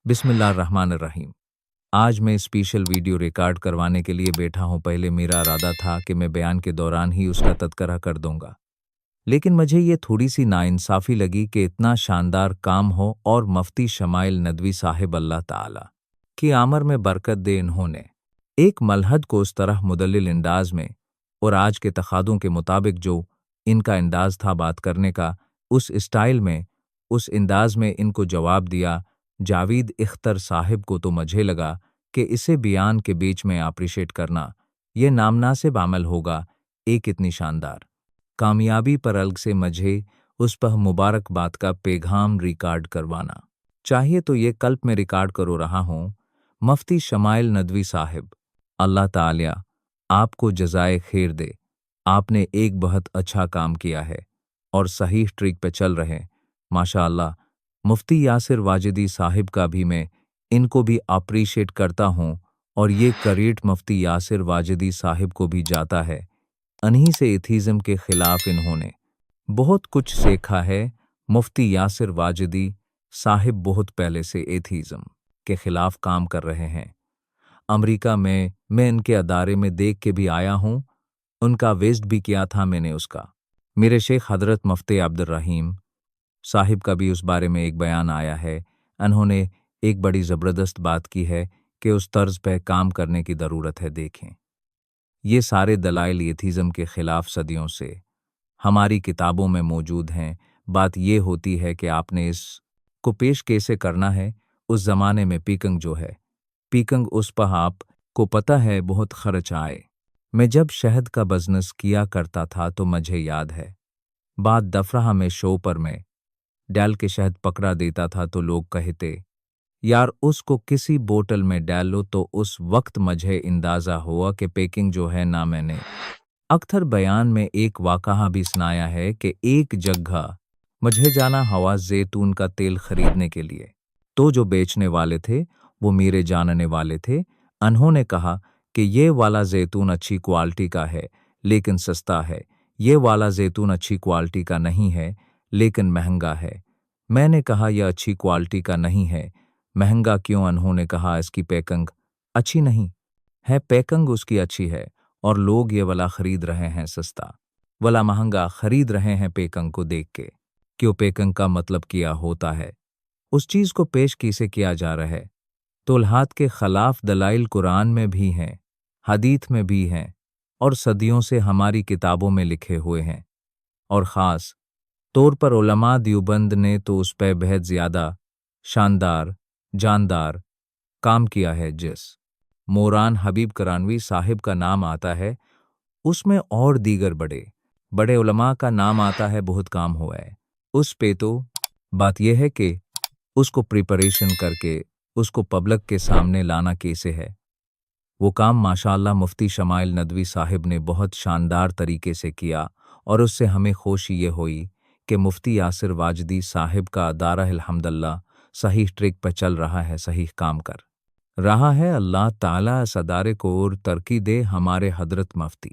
बिस्मिल्लाहिर्रहमानिर्रहीम। आज मैं स्पेशल वीडियो रिकॉर्ड करवाने के लिए बैठा हूँ। पहले मेरा इरादा था कि मैं बयान के दौरान ही उसका तज़किरा कर दूंगा, लेकिन मुझे ये थोड़ी सी नाइंसाफ़ी लगी कि इतना शानदार काम हो और मुफ्ती शमाइल नदवी साहिब अल्लाह ताला की आमर में बरकत दे, इन्होंने एक मलहद को उस तरह मुदल्लिल अंदाज में और आज के तकादों के मुताबिक जो इनका अंदाज था बात करने का, उस स्टाइल में, उस अंदाज में इनको जवाब दिया जावेद इख्तर साहिब को। तो मुझे लगा कि इसे बयान के बीच में अप्रिशिएट करना ये नामनासिब अमल होगा। एक इतनी शानदार कामयाबी पर अलग से मुझे उस पर मुबारकबाद का पैगाम रिकॉर्ड करवाना चाहिए, तो ये कल्प में रिकॉर्ड करो रहा हूँ। मुफ्ती शमाइल नदवी साहिब, अल्लाह ताला आपको जज़ाए खैर दे। आपने एक बहुत अच्छा काम किया है और सही ट्रिक पे चल रहे, माशाअल्लाह। मुफ्ती यासिर वाजिदी साहिब का भी मैं इनको भी अप्रिशिएट करता हूँ, और ये क्रेडिट मुफ्ती यासिर वाजिदी साहिब को भी जाता है। इन्हीं से एथीज़म के खिलाफ इन्होंने बहुत कुछ सीखा है। मुफ्ती यासिर वाजिदी साहिब बहुत पहले से एथीज़म के खिलाफ काम कर रहे हैं। अमेरिका में मैं इनके अदारे में देख के भी आया हूँ, उनका विजिट भी किया था मैंने उसका। मेरे शेख हजरत मुफ्ती अब्दुल रहीम साहिब का भी उस बारे में एक बयान आया है। उन्होंने एक बड़ी ज़बरदस्त बात की है कि उस तर्ज पर काम करने की ज़रूरत है। देखें, ये सारे दलाइल एथीज़म के खिलाफ सदियों से हमारी किताबों में मौजूद हैं। बात ये होती है कि आपने इस को पेश कैसे करना है। उस ज़माने में पीकंग जो है, पीकंग उस पर आप को पता है बहुत खर्च आए। मैं जब शहद का बिजनेस किया करता था तो मुझे याद है, बाद दफरा में शो पर मैं डाल के शहद पकड़ा देता था तो लोग कहते यार उसको किसी बोतल में डाल लो। तो उस वक्त मुझे अंदाज़ा हुआ कि पैकिंग जो है ना। मैंने अक्सर बयान में एक वाक़हा भी सुनाया है कि एक जगह मुझे जाना हवा जैतून का तेल खरीदने के लिए, तो जो बेचने वाले थे वो मेरे जानने वाले थे। उन्होंने कहा कि ये वाला जैतून अच्छी क्वालिटी का है लेकिन सस्ता है, ये वाला जैतून अच्छी क्वालिटी का नहीं है लेकिन महंगा है। मैंने कहा यह अच्छी क्वालिटी का नहीं है, महंगा क्यों? उन्होंने कहा इसकी पैकिंग अच्छी नहीं है। पैकिंग उसकी अच्छी है और लोग ये वाला खरीद रहे हैं सस्ता, वाला महंगा खरीद रहे हैं पैकिंग को देख के। क्यों? पैकिंग का मतलब किया होता है उस चीज़ को पेश कैसे किया जा रहा है। तौलात के खिलाफ दलाइल कुरान में भी हैं, हदीथ में भी हैं और सदियों से हमारी किताबों में लिखे हुए हैं। और ख़ास तौर पर उलमा देवबंद ने तो उस पर बेहद ज़्यादा शानदार जानदार काम किया है। जिस मोरान हबीब करानवी साहिब का नाम आता है उसमें और दीगर बड़े बड़े उलमा का नाम आता है, बहुत काम हुआ है उस पे। तो बात यह है कि उसको प्रिपरेशन करके उसको पब्लिक के सामने लाना कैसे है, वो काम माशाअल्लाह मुफ्ती शमाइल नदवी साहिब ने बहुत शानदार तरीके से किया। और उससे हमें खुशी ये हुई कि मुफ्ती यासिर वाजिदी साहिब का अदारा अल्हम्दुलिल्लाह सही ट्रिक पर चल रहा है, सही काम कर रहा है। अल्लाह ताला इस अदारे को और तरक्की दे। हमारे हजरत मुफ्ती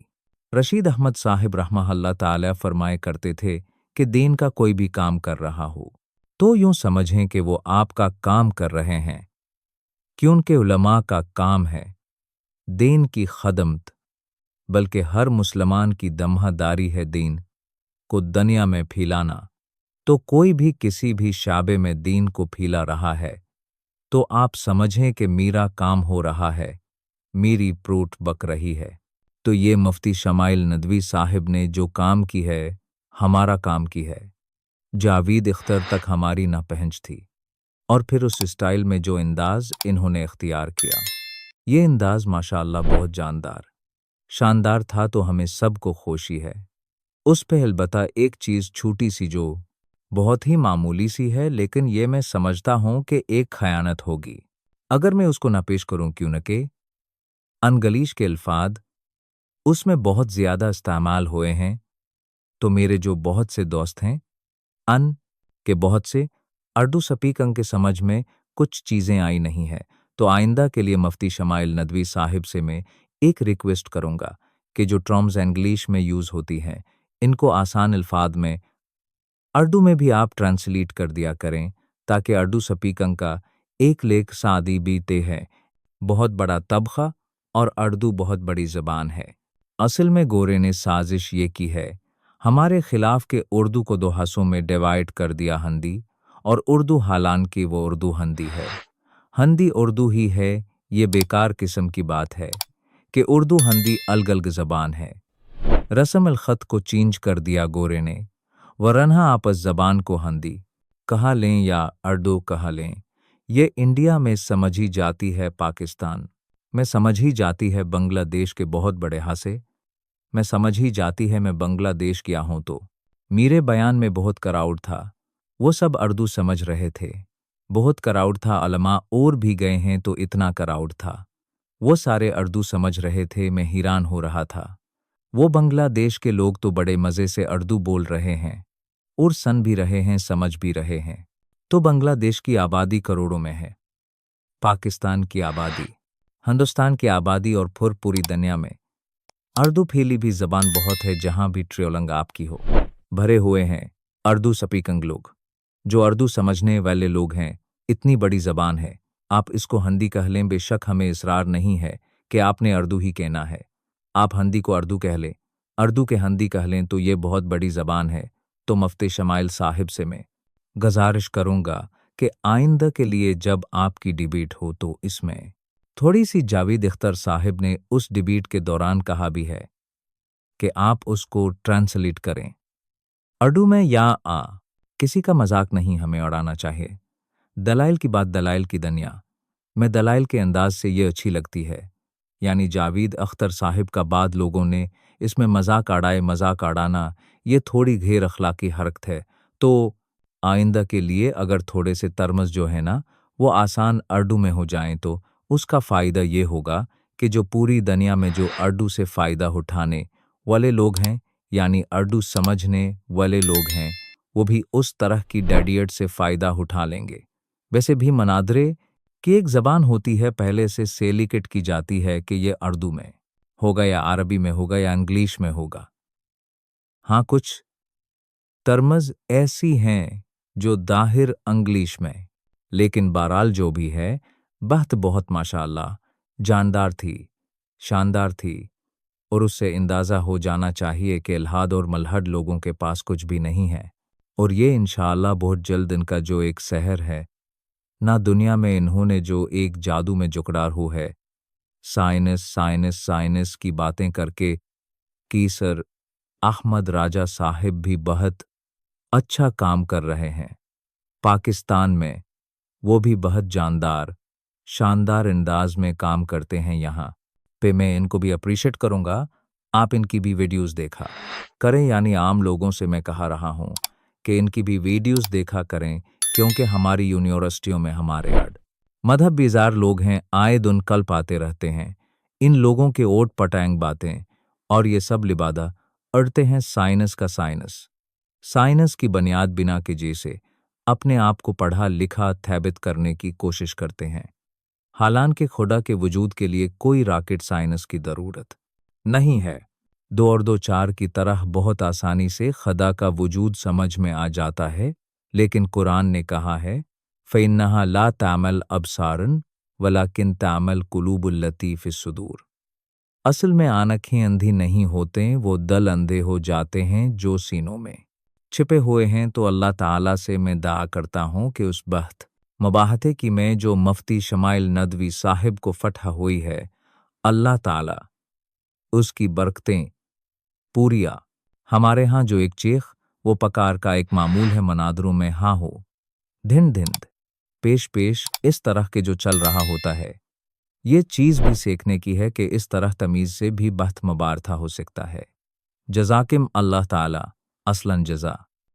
रशीद अहमद साहिब रहमतुल्लाह ताला फरमाए करते थे कि दीन का कोई भी काम कर रहा हो तो यूं समझें कि वो आपका काम कर रहे हैं, क्यों? उनके उलमा का काम है दीन की खदमत, बल्कि हर मुसलमान की दमहादारी है दीन को दुनिया में फैलाना। तो कोई भी किसी भी शाबे में दीन को फैला रहा है तो आप समझें कि मेरा काम हो रहा है, मेरी प्रूट बक रही है। तो ये मुफ्ती शमाइल नदवी साहिब ने जो काम की है, हमारा काम की है। जावेद इख्तर तक हमारी ना पहुंच थी, और फिर उस स्टाइल में जो अंदाज इन्होंने इख्तियार किया, ये अंदाज माशाअल्लाह बहुत जानदार शानदार था। तो हमें सबको खुशी है उस पे। अलबत्ता एक चीज़ छोटी सी जो बहुत ही मामूली सी है, लेकिन ये मैं समझता हूँ कि एक खयानत होगी अगर मैं उसको ना पेश करूँ, क्यों न कि अनगलीश के अल्फाज उसमें बहुत ज़्यादा इस्तेमाल हुए हैं। तो मेरे जो बहुत से दोस्त हैं अन के बहुत से अर्दू स्पीकिंग के समझ में कुछ चीज़ें आई नहीं है, तो आइंदा के लिए मुफ्ती शमाइल नदवी साहिब से मैं एक रिक्वेस्ट करूँगा कि जो टर्म्स इंग्लिश में यूज़ होती हैं इनको आसान अल्फाज में अर्दू में भी आप ट्रांसलेट कर दिया करें, ताकि अर्दू स्पीकिंग का एक लेख सादी बीते है, बहुत बड़ा तबका और उर्दू बहुत बड़ी ज़बान है। असल में गोरे ने साजिश ये की है हमारे खिलाफ के उर्दू को दो हिस्सों में डिवाइड कर दिया हिंदी और उर्दू, हालांकि वो उर्दू हिंदी है। हिंदी उर्दू ही है, ये बेकार किस्म की बात है कि उर्दू हिंदी अलग अलग ज़बान है। रस्म अल ख़त को चेंज कर दिया गोरे ने, वरना आपस ज़बान को हिंदी कहा लें या उर्दू कहा लें, ये इंडिया में समझी जाती है, पाकिस्तान में समझी जाती है, बांग्लादेश के बहुत बड़े हासे में समझी जाती है। मैं बांग्लादेश गया हूं तो मेरे बयान में बहुत क्राउड था, वो सब उर्दू समझ रहे थे, बहुत क्राउड था। उलमा और भी गए हैं तो इतना क्राउड था, वो सारे उर्दू समझ रहे थे। मैं हैरान हो रहा था, वो बांग्लादेश के लोग तो बड़े मज़े से उर्दू बोल रहे हैं और सुन भी रहे हैं, समझ भी रहे हैं। तो बांग्लादेश की आबादी करोड़ों में है, पाकिस्तान की आबादी, हिंदुस्तान की आबादी और फिर पूरी दुनिया में उर्दू फैली भी ज़बान बहुत है। जहाँ भी ट्रियोलंग आपकी हो, भरे हुए हैं उर्दू स्पीकिंग लोग, जो उर्दू समझने वाले लोग हैं। इतनी बड़ी ज़बान है, आप इसको हिंदी कह लें, बेशक हमें इसरार नहीं है कि आपने उर्दू ही कहना है। आप हिंदी को उर्दू कह लें, उर्दू के हिंदी कह लें, तो ये बहुत बड़ी ज़बान है। तो मुफ्ती शमाइल साहिब से मैं गुजारिश करूँगा कि आइंदा के लिए जब आपकी डिबेट हो तो इसमें थोड़ी सी जावेद अख्तर साहिब ने उस डिबेट के दौरान कहा भी है कि आप उसको ट्रांसलेट करें उर्दू में या किसी का मजाक नहीं हमें उड़ाना चाहिए। दलाइल की बात दलाइल की दुनिया में दलाइल के अंदाज से ये अच्छी लगती है, यानी जावेद अख्तर साहिब का बाद लोगों ने इसमें मजाक आड़ाए, मजाक आड़ाना ये थोड़ी गैर अखलाकी हरकत है। तो आइंदा के लिए अगर थोड़े से तरमज़ जो है ना वो आसान उर्दू में हो जाएं तो उसका फ़ायदा ये होगा कि जो पूरी दुनिया में जो उर्दू से फ़ायदा उठाने वाले लोग हैं, यानी उर्दू समझने वाले लोग हैं, वो भी उस तरह की डेडिएट से फ़ायदा उठा लेंगे। वैसे भी मनादरे की एक ज़बान होती है, पहले से सेलिकेट की जाती है कि ये उर्दू में होगा या अरबी में होगा या इंग्लिश में होगा। हाँ, कुछ तरमज़ ऐसी हैं जो दाहिर इंग्लिश में, लेकिन बहरहाल जो भी है, बहत बहुत माशाअल्लाह जानदार थी, शानदार थी, और उससे अंदाज़ा हो जाना चाहिए कि इल्हाद और मल्हद लोगों के पास कुछ भी नहीं है। और ये इंशाअल्लाह बहुत जल्द इनका जो एक सहर है ना दुनिया में, इन्होंने जो एक जादू में जुकड़ार हो है, साइंस साइंस साइंस की बातें करके, कि सर अहमद राजा साहिब भी बहुत अच्छा काम कर रहे हैं पाकिस्तान में, वो भी बहुत जानदार शानदार अंदाज में काम करते हैं। यहाँ पे मैं इनको भी अप्रिशिएट करूँगा, आप इनकी भी वीडियोस देखा करें, यानी आम लोगों से मैं कहा रहा हूँ कि इनकी भी वीडियोस देखा करें, क्योंकि हमारी यूनिवर्सिटियों में हमारे मदहब बेजार लोग हैं, आए दिन कल पाते रहते हैं। इन लोगों के ओट पटांग बातें और ये सब लिबादा अड़ते हैं साइंस का साइंस, साइंस की बुनियाद बिना के जैसे अपने आप को पढ़ा लिखा थैबित करने की कोशिश करते हैं। हालांकि खुदा के वजूद के लिए कोई रॉकेट साइंस की ज़रूरत नहीं है। दो और दो चार की तरह बहुत आसानी से खुदा का वजूद समझ में आ जाता है, लेकिन कुरान ने कहा है फ़इन्नहा ला तामल अबसारन वलाकिन तामल कुलूबुल लती फ़िस सुदूर। असल में आंखें अंधी नहीं होते, वो दिल अंधे हो जाते हैं जो सीनों में छिपे हुए हैं। तो अल्लाह ताला से मैं दुआ करता हूँ कि उस बख्त मुबाहते की में जो मुफ्ती शमाइल नदवी साहिब को फतह हुई है, अल्लाह ताला उसकी बरकतें पूरिया हमारे यहाँ जो एक चेख वो पकार का एक मामूल है मनादरों में हाँ हो, धिंड धिंद पेश पेश इस तरह के जो चल रहा होता है, ये चीज़ भी सीखने की है कि इस तरह तमीज़ से भी बहत मुबारथा हो सकता है। जज़ाकिम अल्लाह ताला असलन जज़ा।